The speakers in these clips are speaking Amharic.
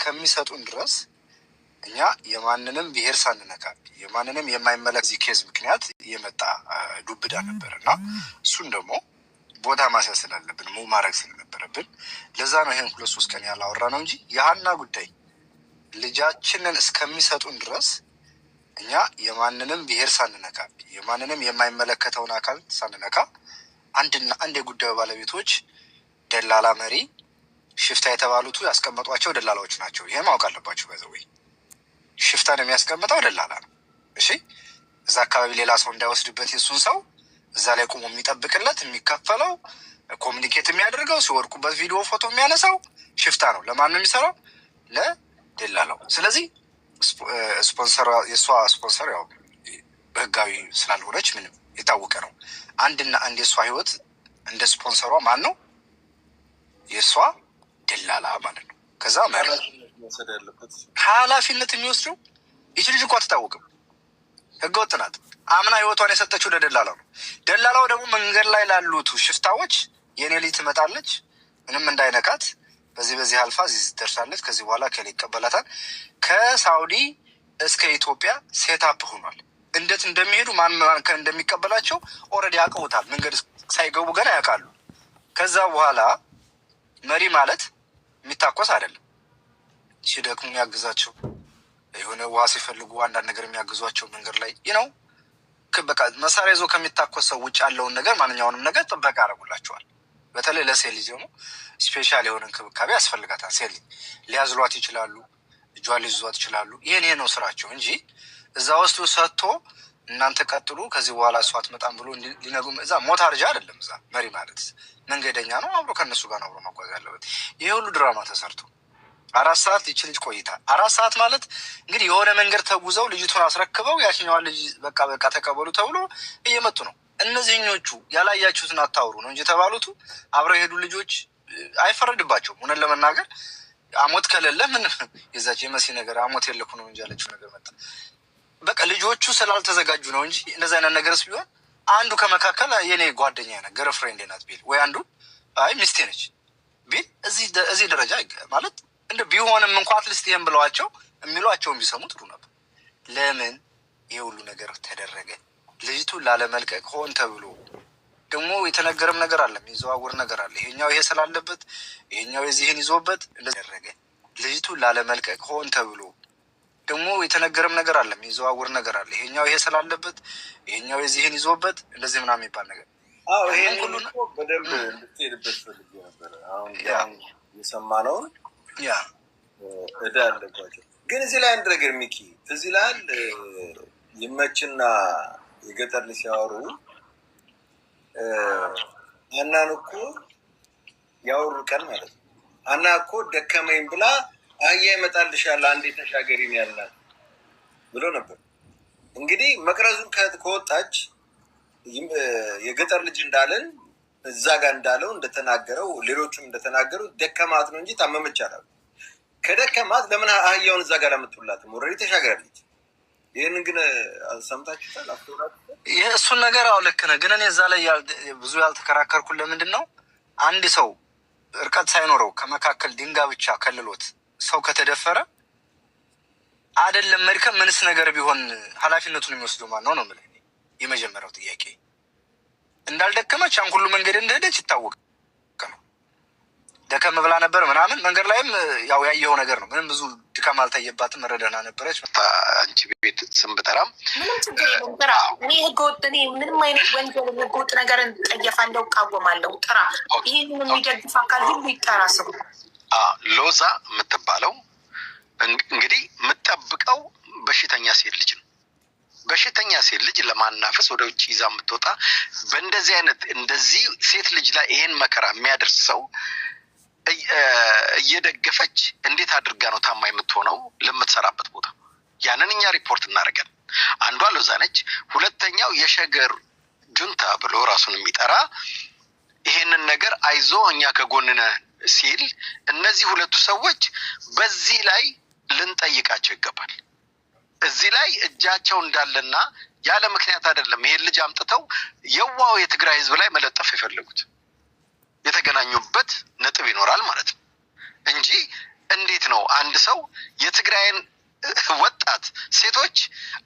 እስከሚሰጡን ድረስ እኛ የማንንም ብሔር ሳንነካ የማንንም የማይመለክ ዚህ ኬዝ ምክንያት የመጣ ዱብዳ ነበርና እሱን ደግሞ ቦታ ማስያዝ ስላለብን ሙቭ ማድረግ ስለነበረብን ለዛ ነው ይሄን 2-3 ቀን ያላወራ ነው እንጂ የሀና ጉዳይ ልጃችንን እስከሚሰጡን ድረስ እኛ የማንንም ብሔር ሳንነካ የማንንም የማይመለከተውን አካል ሳንነካ አንድና አንድ የጉዳዩ ባለቤቶች ደላላ መሪ ሽፍታ የተባሉት ያስቀመጧቸው ደላላዎች ናቸው። ይሄ ማወቅ አለባችሁ። በዘወይ ሽፍታን የሚያስቀምጠው ደላላ ነው። እሺ እዛ አካባቢ ሌላ ሰው እንዳይወስድበት የሱን ሰው እዛ ላይ ቆሞ የሚጠብቅለት የሚከፈለው ኮሚኒኬት የሚያደርገው ሲወድቁበት ቪዲዮ ፎቶ የሚያነሳው ሽፍታ ነው። ለማን ነው የሚሰራው? ለደላላው። ስለዚህ ስፖንሰር የሷ ስፖንሰር ያው በህጋዊ ስላልሆነች ምንም የታወቀ ነው። አንድና አንድ የሷ ህይወት እንደ ስፖንሰሯ ማን ነው? የሷ ደላላ ማለት ነው። ከዛ ኃላፊነት የሚወስደው ይች ልጅ እንኳ አትታወቅም። ህገወጥ ናት። አምና ህይወቷን የሰጠችው ለደላላው ነው። ደላላው ደግሞ መንገድ ላይ ላሉት ሽፍታዎች የኔ ልጅ ትመጣለች፣ ምንም እንዳይነካት፣ በዚህ አልፋ እዚህ ትደርሳለች፣ ከዚህ በኋላ ከሌ ይቀበላታል። ከሳውዲ እስከ ኢትዮጵያ ሴታፕ ሆኗል። እንዴት እንደሚሄዱ ማን እንደሚቀበላቸው ኦልሬዲ ያውቀውታል። መንገድ ሳይገቡ ገና ያውቃሉ። ከዛ በኋላ መሪ ማለት የሚታኮስ አይደለም። ሲደክሙ የሚያግዛቸው የሆነ ውሃ ሲፈልጉ አንዳንድ ነገር የሚያግዟቸው መንገድ ላይ ነው። በቃ መሳሪያ ይዞ ከሚታኮስ ሰው ውጭ ያለውን ነገር ማንኛውንም ነገር ጥበቃ ያደርጉላቸዋል። በተለይ ለሴት ልጅ ደግሞ ስፔሻል የሆነ እንክብካቤ ያስፈልጋታል። ሴት ልጅ ሊያዝሏት ይችላሉ፣ እጇን ሊይዟት ይችላሉ። ይሄ ነው ስራቸው እንጂ እዛ ውስጥ ሰጥቶ እናንተ ቀጥሉ ከዚህ በኋላ እሷ አትመጣም ብሎ ሊነጉም እዛ ሞት አርጃ አይደለም። እዛ መሪ ማለት መንገደኛ ነው። አብሮ ከነሱ ጋር አብሮ መጓዝ ያለበት። ይሄ ሁሉ ድራማ ተሰርቶ 4 ሰዓት ይች ልጅ ቆይታ 4 ሰዓት ማለት እንግዲህ የሆነ መንገድ ተጉዘው ልጅቱን አስረክበው ያችኛዋን ልጅ በቃ ተቀበሉ ተብሎ እየመጡ ነው። እነዚህኞቹ ያላያችሁትን አታውሩ ነው እንጂ ተባሉት አብረው የሄዱ ልጆች አይፈረድባቸውም። እውነት ለመናገር አሞት ከሌለ ምን የዛች የመሲ ነገር አሞት የለኩ ነው እንጂ ያለችው ነገር መጣ። በቃ ልጆቹ ስላልተዘጋጁ ነው እንጂ እንደዛ አይነት ነገርስ ቢሆን አንዱ ከመካከል የኔ ጓደኛ ነው ገርፍሬንድ ናት ቢል ወይ አንዱ አይ ሚስቴ ነች ቢል እዚህ ደረጃ ማለት እንደ ቢሆንም እንኳን አትሊስት ይሄን ብለዋቸው የሚሏቸውን ቢሰሙ ጥሩ ነበር። ለምን ይሄ ሁሉ ነገር ተደረገ? ልጅቱን ላለመልቀቅ ሆን ተብሎ ደግሞ የተነገረም ነገር አለ፣ የሚዘዋወር ነገር አለ። ይሄኛው ይሄ ስላለበት ይሄኛው የዚህን ይዞበት እንደተደረገ ልጅቱን ላለመልቀቅ ሆን ተብሎ ደግሞ የተነገረም ነገር አለ፣ የሚዘዋወር ነገር አለ። ይሄኛው ይሄ ስላለበት ይሄኛው የዚህን ይዞበት እንደዚህ ምናምን የሚባል ነገር ይሄን ሁሉ በደንብ እንድትሄድበት ፈልጌ ነበር። አሁን የሰማነውን እዳ አለባቸው። ግን እዚህ ላይ አንድ ነገር ሚኪ ትዝ ይልሃል፣ ይመችና የገጠር ልጅ ሲያወሩ አናን እኮ ያወሩ ቀን ማለት ነው። አና እኮ ደከመኝ ብላ አህያ ይመጣልሻል አንዴ ተሻገሪ ነው ያላት ብሎ ነበር። እንግዲህ መቅረዙን ከወጣች የገጠር ልጅ እንዳለን እዛ ጋር እንዳለው እንደተናገረው ሌሎቹም እንደተናገሩ ደከማት ነው እንጂ ታመመች አላሉ። ከደከማት ለምን አህያውን እዛ ጋር ለምትውላትም ኦልሬዲ ተሻገራለች። ይህንን ግን ሰምታችሁታል? እሱን ነገር አዎ ልክ ነህ። ግን እኔ እዛ ላይ ብዙ ያልተከራከርኩት ለምንድን ነው አንድ ሰው እርቀት ሳይኖረው ከመካከል ድንጋይ ብቻ ከልሎት ሰው ከተደፈረ አይደለም መድከም ምንስ ነገር ቢሆን ኃላፊነቱን የሚወስደው ማን ነው ነው የምልህ። የመጀመሪያው ጥያቄ እንዳልደከመች ያን ሁሉ መንገድ እንደሄደች ይታወቅ ነው። ደከም ብላ ነበር ምናምን መንገድ ላይም ያው ያየው ነገር ነው። ምንም ብዙ ድካም አልታየባትም። መረደና ነበረች። አንቺ ቤት ስም ብጠራም ምንም ችግር የለም። ጥራ። እኔ ህገወጥ እኔ ምንም አይነት ወንጀል ህገወጥ ነገር እንጠየፋለሁ፣ እቃወማለሁ። ጥራ። ይሄንን የሚደግፍ አካል ሁሉ ይጠራ። ስሙ ሎዛ የምትባለው እንግዲህ የምጠብቀው በሽተኛ ሴት ልጅ ነው። በሽተኛ ሴት ልጅ ለማናፈስ ወደ ውጭ ይዛ የምትወጣ በእንደዚህ አይነት እንደዚህ ሴት ልጅ ላይ ይሄን መከራ የሚያደርስ ሰው እየደገፈች እንዴት አድርጋ ነው ታማኝ የምትሆነው ለምትሰራበት ቦታ? ያንን እኛ ሪፖርት እናደርጋለን። አንዷ ሎዛ ነች። ሁለተኛው የሸገር ጁንታ ብሎ ራሱን የሚጠራ ይሄንን ነገር አይዞ እኛ ከጎንነ ሲል እነዚህ ሁለቱ ሰዎች በዚህ ላይ ልንጠይቃቸው ይገባል። እዚህ ላይ እጃቸው እንዳለና ያለ ምክንያት አይደለም ይሄን ልጅ አምጥተው የዋው የትግራይ ህዝብ ላይ መለጠፍ የፈለጉት የተገናኙበት ነጥብ ይኖራል ማለት ነው እንጂ እንዴት ነው አንድ ሰው የትግራይን ወጣት ሴቶች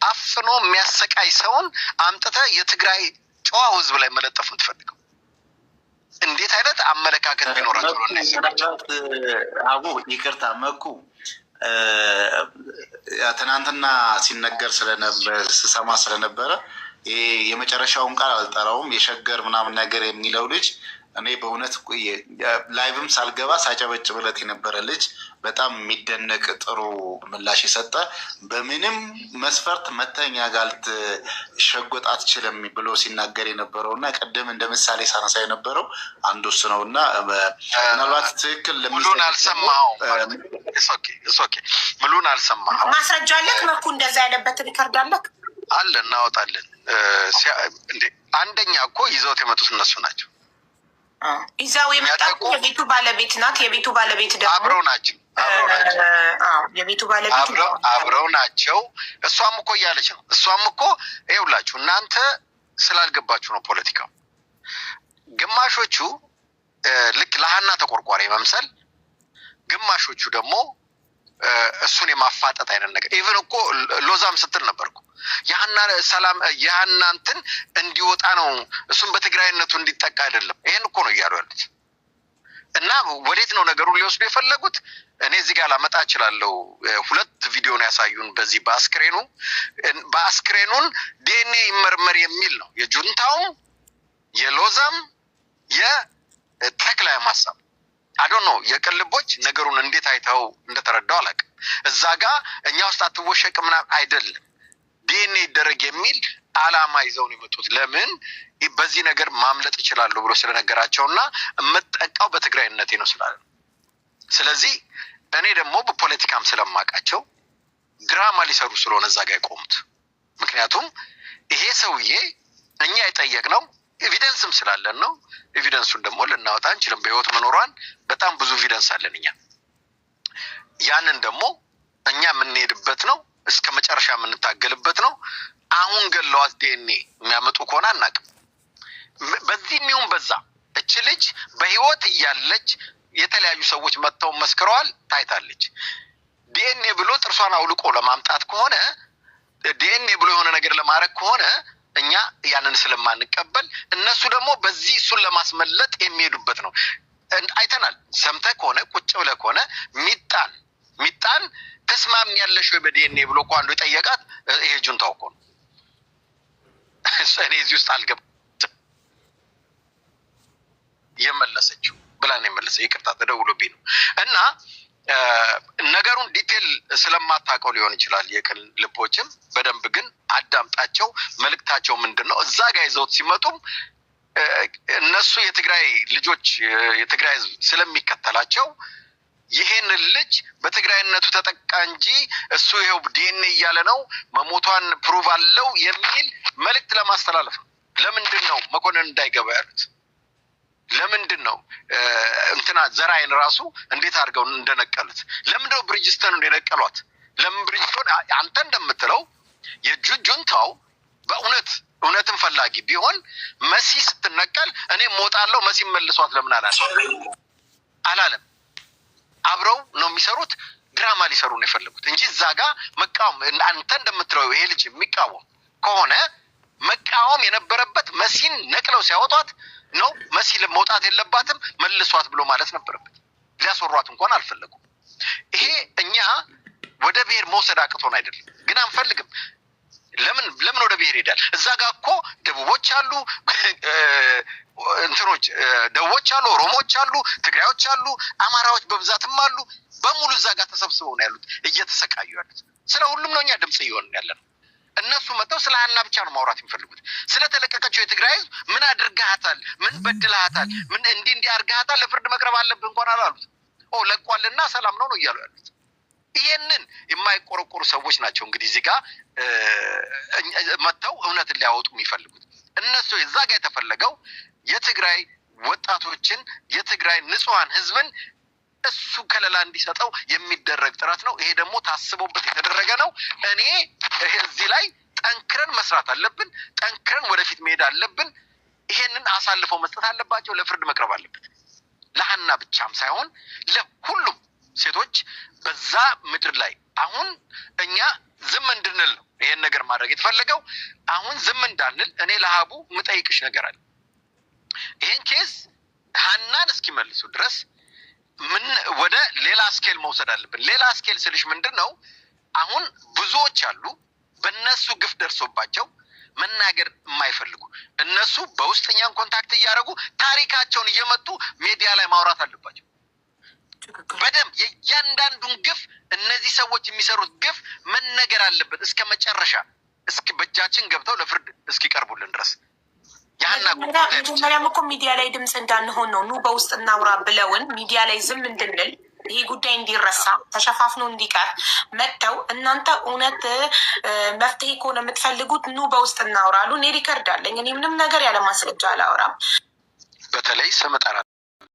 አፍኖ የሚያሰቃይ ሰውን አምጥተህ የትግራይ ጨዋ ህዝብ ላይ መለጠፍ የምትፈልገው? እንዴት አይነት አመለካከት ቢኖራቸው ነው? አቡ ይቅርታ መኩ ትናንትና ሲነገር ስሰማ ስለነበረ ይሄ የመጨረሻውን ቃል አልጠራውም የሸገር ምናምን ነገር የሚለው ልጅ እኔ በእውነት ላይቭም ሳልገባ ሳጨበጭብለት የነበረ ልጅ በጣም የሚደነቅ ጥሩ ምላሽ የሰጠ በምንም መስፈርት መተኛ ጋልት ሸጎጥ አትችልም ብሎ ሲናገር የነበረው እና ቀደም እንደ ምሳሌ ሳነሳ የነበረው አንዱ እሱ ነው እና ምናልባት ትክክል ሙሉን አልሰማኸውም። ሙሉን አልሰማኸውም። ማስረጃ አለክ? መኩ እንደዛ ያለበት ሪከርድ አለክ? አለ፣ እናወጣለን። አንደኛ እኮ ይዘውት የመጡት እነሱ ናቸው። ይዛው የመጣው የቤቱ ባለቤት ናት። የቤቱ ባለቤት ደግሞ አብረው ናቸው። የቤቱ ባለቤት አብረው ናቸው። እሷም እኮ እያለች ነው። እሷም እኮ ይኸውላችሁ እናንተ ስላልገባችሁ ነው ፖለቲካው። ግማሾቹ ልክ ለሀና ተቆርቋሪ መምሰል፣ ግማሾቹ ደግሞ እሱን የማፋጠጥ አይነት ነገር። ኢቭን እኮ ሎዛም ስትል ነበርኩ የሀና ሰላም የሀና እንትን እንዲወጣ ነው፣ እሱም በትግራይነቱ እንዲጠቃ አይደለም። ይሄን እኮ ነው እያሉ ያሉት። እና ወዴት ነው ነገሩን ሊወስዱ የፈለጉት? እኔ እዚህ ጋር ላመጣ እችላለሁ። ሁለት ቪዲዮ ነው ያሳዩን። በዚህ በአስክሬኑን ዲኤንኤ ይመርመር የሚል ነው የጁንታውም የሎዛም የተክላይ ሀሳብ። አዶን ነው የቅልቦች ነገሩን እንዴት አይተው እንደተረዳው አላውቅም። እዛ ጋር እኛ ውስጥ አትወሸቅ ምናምን አይደለም፣ ዲኤንኤ ይደረግ የሚል አላማ ይዘው ነው የመጡት። ለምን በዚህ ነገር ማምለጥ ይችላሉ ብሎ ስለነገራቸውና የምጠቃው በትግራይነቴ ነው ስላለ። ስለዚህ እኔ ደግሞ በፖለቲካም ስለማውቃቸው ድራማ ሊሰሩ ስለሆነ እዛ ጋር የቆሙት። ምክንያቱም ይሄ ሰውዬ እኛ የጠየቅነው ኤቪደንስም ስላለን ነው። ኤቪደንሱን ደግሞ ልናወጣ አንችልም። በህይወት መኖሯን በጣም ብዙ ኤቪደንስ አለን እኛ። ያንን ደግሞ እኛ የምንሄድበት ነው፣ እስከ መጨረሻ የምንታገልበት ነው። አሁን ገለዋት ዲኤንኤ የሚያመጡ ከሆነ አናውቅም። በዚህም ይሁን በዛ እች ልጅ በህይወት እያለች የተለያዩ ሰዎች መጥተው መስክረዋል፣ ታይታለች። ዲኤንኤ ብሎ ጥርሷን አውልቆ ለማምጣት ከሆነ ዲኤንኤ ብሎ የሆነ ነገር ለማድረግ ከሆነ እኛ ያንን ስለማንቀበል እነሱ ደግሞ በዚህ እሱን ለማስመለጥ የሚሄዱበት ነው። አይተናል። ሰምተህ ከሆነ ቁጭ ብለህ ከሆነ ሚጣን ተስማሚያለሽ ወይ በዲኤንኤ ብሎ እኮ አንዱ የጠየቃት ይሄ ጁንታው እኮ ነው። እኔ እዚህ ውስጥ አልገባም የመለሰችው ብላን የመለሰ ይቅርታ ተደውሎብኝ ነው። እና ነገሩን ዲቴል ስለማታውቀው ሊሆን ይችላል። የቅን ልቦችም በደንብ ግን አዳምጣቸው። መልእክታቸው ምንድነው? እዛ ጋር ይዘውት ሲመጡም እነሱ የትግራይ ልጆች የትግራይ ህዝብ ስለሚከተላቸው ይሄን ልጅ በትግራይነቱ ተጠቃ እንጂ እሱ ይሄው ዲኤንኤ እያለ ነው መሞቷን ፕሩቭ አለው የሚል መልእክት ለማስተላለፍ ነው። ለምንድን ነው መኮንን እንዳይገባ ያሉት? ለምንድን ነው እንትና ዘራይን ራሱ እንዴት አድርገው እንደነቀሉት? ለምንድን ነው ብሪጅስተን እንደነቀሏት? ለምን ብሪጅስተን አንተ እንደምትለው የጁንታው በእውነትን ፈላጊ ቢሆን መሲ ስትነቀል እኔ ሞታለሁ መሲ መልሷት ለምን አላለም? አብረው ነው የሚሰሩት። ድራማ ሊሰሩ ነው የፈለጉት እንጂ እዛ ጋር መቃወም አንተ እንደምትለው ይሄ ልጅ የሚቃወም ከሆነ መቃወም የነበረበት መሲን ነቅለው ሲያወጧት ነው። መሲ መውጣት የለባትም መልሷት ብሎ ማለት ነበረበት። ሊያስወሯት እንኳን አልፈለጉም። ይሄ እኛ ወደ ብሔር መውሰድ አቅቶን አይደለም፣ ግን አንፈልግም። ለምን ወደ ብሔር ይሄዳል? እዛ ጋር እኮ ደቡቦች አሉ፣ እንትኖች ደቡቦች አሉ፣ ኦሮሞዎች አሉ፣ ትግራዮች አሉ፣ አማራዎች በብዛትም አሉ። በሙሉ እዛ ጋር ተሰብስበው ነው ያሉት፣ እየተሰቃዩ ያሉት። ስለ ሁሉም ነው እኛ ድምጽ እየሆንን ያለነው። እነሱ መጥተው ስለ ሀና ብቻ ነው ማውራት የሚፈልጉት። ስለተለቀቀችው የትግራይ ህዝብ ምን አድርጋታል፣ ምን በድላታል፣ ምን እንዲህ አድርጋታል፣ ለፍርድ መቅረብ አለብህ እንኳን አላሉት። ለቋልና ሰላም ነው እያሉ ያሉት። ይሄንን የማይቆረቆሩ ሰዎች ናቸው እንግዲህ እዚህ ጋር መጥተው እውነትን ሊያወጡ የሚፈልጉት። እነሱ እዛ ጋር የተፈለገው የትግራይ ወጣቶችን የትግራይ ንጹሃን ህዝብን እሱ ከለላ እንዲሰጠው የሚደረግ ጥረት ነው። ይሄ ደግሞ ታስቦበት የተደረገ ነው። እኔ እዚህ ላይ ጠንክረን መስራት አለብን። ጠንክረን ወደፊት መሄድ አለብን። ይሄንን አሳልፈው መስጠት አለባቸው። ለፍርድ መቅረብ አለበት። ለሀና ብቻም ሳይሆን ለሁሉም ሴቶች በዛ ምድር ላይ አሁን እኛ ዝም እንድንል ነው ይሄን ነገር ማድረግ የተፈለገው። አሁን ዝም እንዳንል እኔ ለሀቡ ምጠይቅሽ ነገር አለ። ይሄን ኬዝ ሀናን እስኪመልሱ ድረስ ምን ወደ ሌላ ስኬል መውሰድ አለብን። ሌላ ስኬል ስልሽ ምንድነው? አሁን ብዙዎች አሉ በእነሱ ግፍ ደርሶባቸው መናገር የማይፈልጉ እነሱ በውስጠኛን ኮንታክት እያደረጉ ታሪካቸውን እየመጡ ሚዲያ ላይ ማውራት አለባቸው። በደንብ የእያንዳንዱን ግፍ እነዚህ ሰዎች የሚሰሩት ግፍ መነገር አለበት እስከ መጨረሻ እስኪ በእጃችን ገብተው ለፍርድ እስኪቀርቡልን ድረስ። መጀመሪያም እኮ ሚዲያ ላይ ድምፅ እንዳንሆን ነው። ኑ በውስጥ እናውራ ብለውን ሚዲያ ላይ ዝም እንድንል ይሄ ጉዳይ እንዲረሳ ተሸፋፍኖ እንዲቀር መጥተው እናንተ እውነት መፍትሄ ከሆነ የምትፈልጉት ኑ በውስጥ እናውራሉ። እኔ ሪከርድ አለኝ። እኔ ምንም ነገር ያለ ማስረጃ አላወራም። በተለይ ስም ጠራ